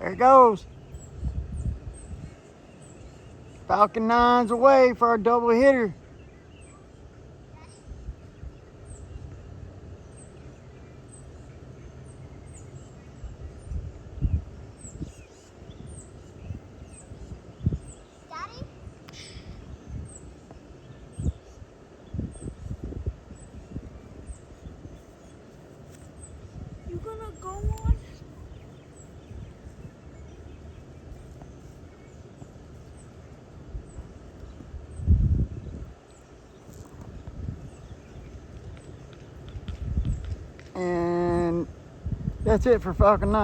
There it goes. Falcon 9's away for our double hitter. Daddy? You gonna go on? And that's it for Falcon 9.